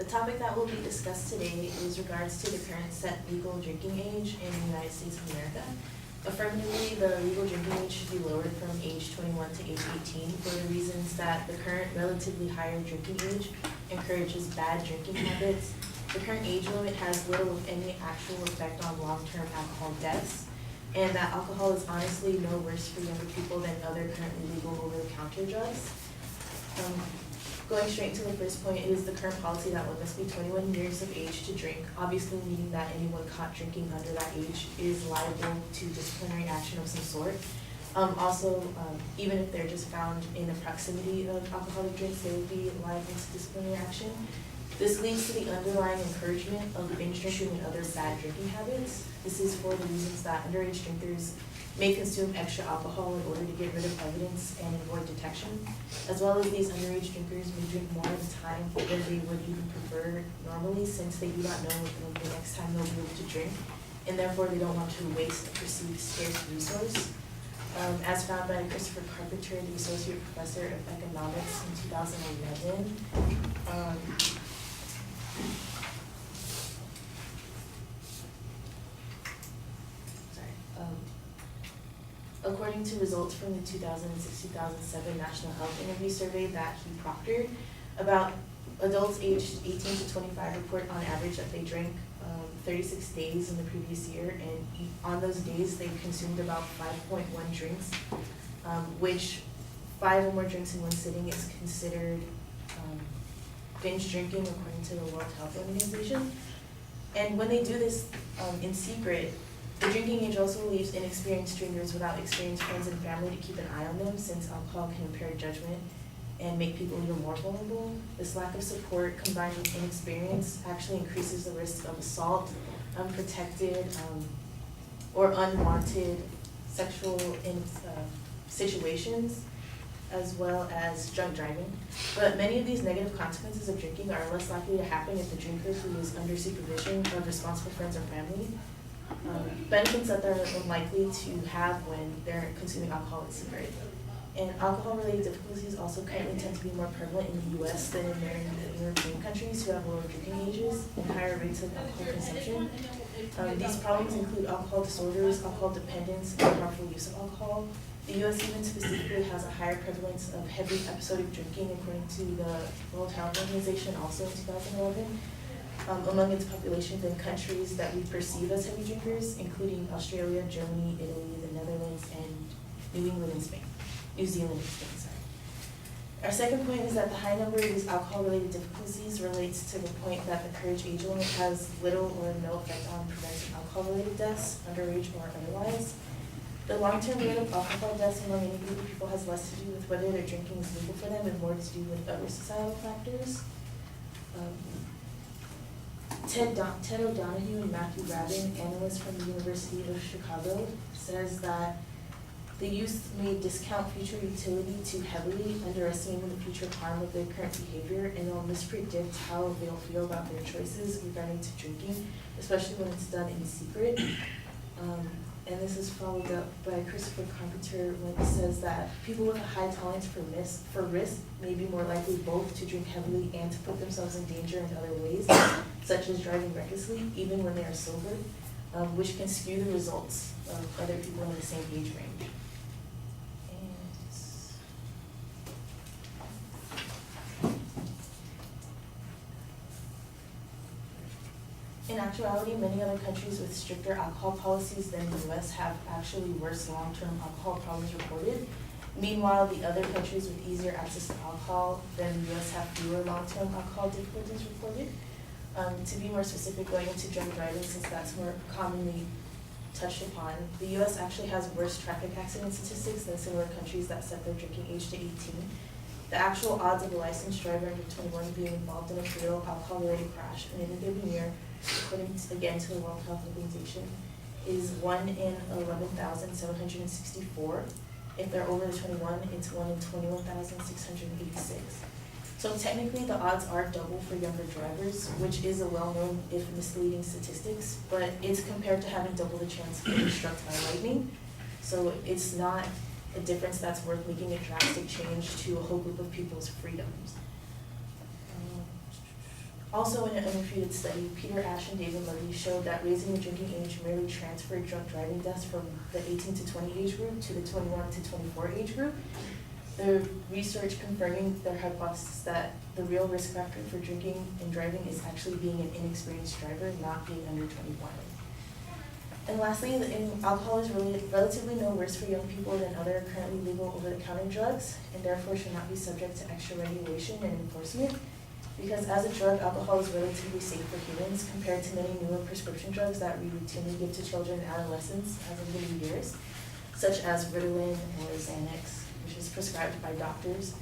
topic that will be discussed today is regards to the current set legal drinking age in the United States of America. Affirmatively, the legal drinking age should be lowered from age 21 to age 18 for the reasons that the current relatively higher drinking age encourages bad drinking habits. The current age limit has little, if any, actual effect on long-term alcohol deaths, and that alcohol is honestly no worse for younger people than other currently legal over-the-counter drugs. Going straight to the first point, it is the current policy that one must be 21 years of age to drink, obviously meaning that anyone caught drinking under that age is liable to disciplinary action of some sort. Even if they're just found in the proximity of alcoholic drinks, they would be liable to disciplinary action. This leads to the underlying encouragement of binge drinking and other bad drinking habits. This is for the reasons that underage drinkers may consume extra alcohol in order to get rid of evidence and avoid detection, as well as these underage drinkers may drink more at a time than they would even prefer normally, since they do not know when the next time they'll be able to drink, and therefore they don't want to waste a perceived scarce resource. As found by Christopher Carpenter, the Associate Professor of Economics in 2011, according to results from the 2006-2007 National Health Interview Survey that he proctored, about adults aged 18 to 25 report on average that they drank 36 days in the previous year, and on those days they consumed about 5.1 drinks, which 5 or more drinks in one sitting is considered binge drinking according to the World Health Organization. And when they do this in secret, the drinking age also leaves inexperienced drinkers without experienced friends and family to keep an eye on them, since alcohol can impair judgment and make people even more vulnerable. This lack of support combined with inexperience actually increases the risk of assault, unprotected or unwanted sexual situations, as well as drunk driving. But many of these negative consequences of drinking are less likely to happen if the drinker who is under supervision of responsible friends or family. Benefits that they're unlikely to have when they're consuming alcohol in secret. And alcohol-related difficulties also currently tend to be more prevalent in the U.S. than in many European countries who have lower drinking ages and higher rates of alcohol consumption. These problems include alcohol disorders, alcohol dependence, and harmful use of alcohol. The U.S. even specifically has a higher prevalence of heavy episodic drinking, according to the World Health Organization, also in 2011. Among its population than countries that we perceive as heavy drinkers, including Australia, Germany, Italy, the Netherlands, and New Zealand and Spain, sorry. Our second point is that the high number of these alcohol-related difficulties relates to the point that the courage age limit has little or no effect on preventing alcohol-related deaths, underage or otherwise. The long-term rate of alcohol deaths among any group of people has less to do with whether their drinking is legal for them and more to do with other societal factors. Ted O'Donoghue and Matthew Rabin, analysts from the University of Chicago, says that the youth may discount future utility too heavily, underestimating the future harm of their current behavior, and they'll mispredict how they'll feel about their choices regarding to drinking, especially when it's done in secret. And this is followed up by Christopher Carpenter when he says that people with a high tolerance for risk may be more likely both to drink heavily and to put themselves in danger in other ways, such as driving recklessly, even when they are sober, which can skew the results of other people in the same age range. In actuality, many other countries with stricter alcohol policies than the U.S. have actually worse long-term alcohol problems reported. Meanwhile, the other countries with easier access to alcohol than the U.S. have fewer long-term alcohol difficulties reported. To be more specific, going into drunk driving, since that's more commonly touched upon, the U.S. actually has worse traffic accident statistics than similar countries that set their drinking age to 18. The actual odds of a licensed driver under 21 being involved in a fatal alcohol-related crash in any given year, according again to the World Health Organization, is 1 in 11,764. If they're over the 21, it's 1 in 21,686. So technically the odds are double for younger drivers, which is a well-known if misleading statistics, but it's compared to having double the chance of being struck by lightning. So it's not a difference that's worth making a drastic change to a whole group of people's freedoms. Also, in an unrefuted study, Peter Ash and David Levy showed that raising the drinking age merely transferred drunk driving deaths from the 18 to 20 age group to the 21 to 24 age group. The research confirming their hypothesis that the real risk factor for drinking and driving is actually being an inexperienced driver, not being under 21. And lastly, alcohol is relatively no worse for young people than other currently legal over-the-counter drugs, and therefore should not be subject to extra regulation and enforcement. Because as a drug, alcohol is relatively safe for humans compared to many newer prescription drugs that we routinely give to children and adolescents as of the new years, such as Ritalin or Xanax, which is prescribed by doctors.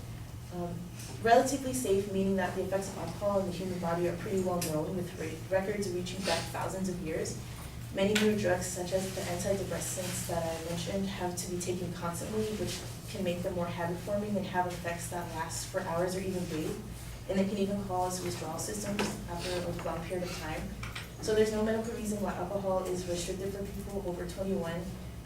Relatively safe, meaning that the effects of alcohol in the human body are pretty well known, with records reaching back thousands of years. Many new drugs, such as the antidepressants that I mentioned, have to be taken constantly, which can make them more habit-forming and have effects that last for hours or even days. And they can even cause withdrawal symptoms after a long period of time. So there's no medical reason why alcohol is restricted for people over 21,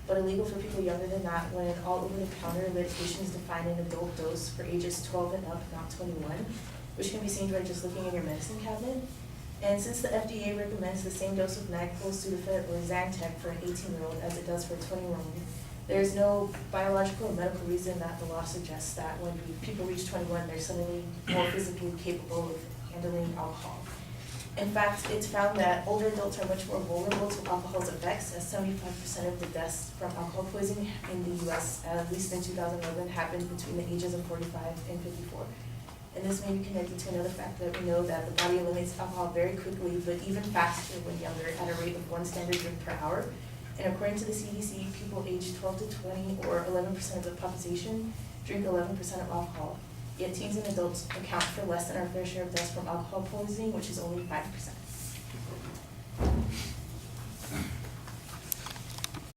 but illegal for people younger than that, when all over-the-counter medications define an adult dose for ages 12 and up, not 21, which can be seen by just looking in your medicine cabinet. And since the FDA recommends the same dose of NyQuil, Sudafed, or Zantac for an 18-year-old as it does for a 20-year-old, there's no biological or medical reason that the law suggests that when people reach 21, they're suddenly more physically capable of handling alcohol. In fact, it's found that older adults are much more vulnerable to alcohol's effects, as 75% of the deaths from alcohol poisoning in the U.S., at least in 2011, happened between the ages of 45 and 54. And this may be connected to another fact that we know that the body eliminates alcohol very quickly, but even faster when younger, at a rate of 1 standard drink per hour. And according to the CDC, people aged 12 to 20, or 11% of the population, drink 11% of alcohol. Yet teens and adults account for less than our fair share of deaths from alcohol poisoning, which is only 5%.